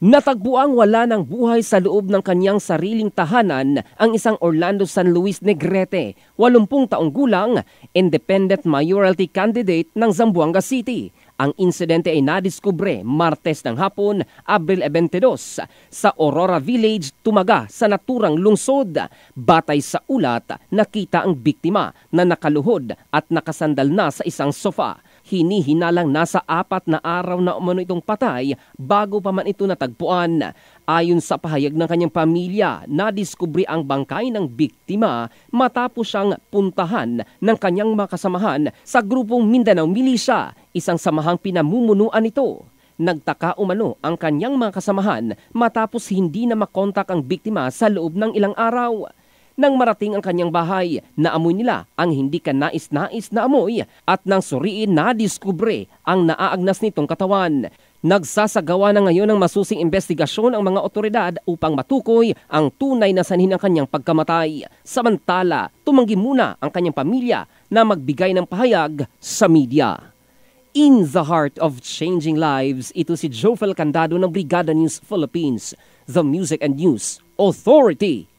Natagpuang wala ng buhay sa loob ng kanyang sariling tahanan ang isang Orlando San Luis Negrete, 80 taong gulang, independent mayoralty candidate ng Zamboanga City. Ang insidente ay nadiskubre Martes ng hapon, Abril 22, sa Aurora Village, Tumaga, sa naturang lungsod. Batay sa ulat, nakita ang biktima na nakaluhod at nakasandal na sa isang sofa. Hinihinalang nasa 4 na araw na umano itong patay bago pa man ito natagpuan. Ayon sa pahayag ng kanyang pamilya, nadiskubre ang bangkay ng biktima matapos siyang puntahan ng kanyang mga kasamahan sa grupong Mindanao Militia, isang samahang pinamumunuan nito. Nagtaka umano ang kanyang mga kasamahan matapos hindi na makontak ang biktima sa loob ng ilang araw. Nang marating ang kanyang bahay, naamoy nila ang hindi kanais-nais na amoy at nang suriin nadiskubre ang naaagnas nitong katawan. Nagsasagawa na ngayon ng masusing investigasyon ang mga otoridad upang matukoy ang tunay na sanhin ng kanyang pagkamatay. Samantala, tumanggi muna ang kanyang pamilya na magbigay ng pahayag sa media. In the heart of changing lives, ito si Jofel Candado ng Brigada News Philippines, the Music and News Authority.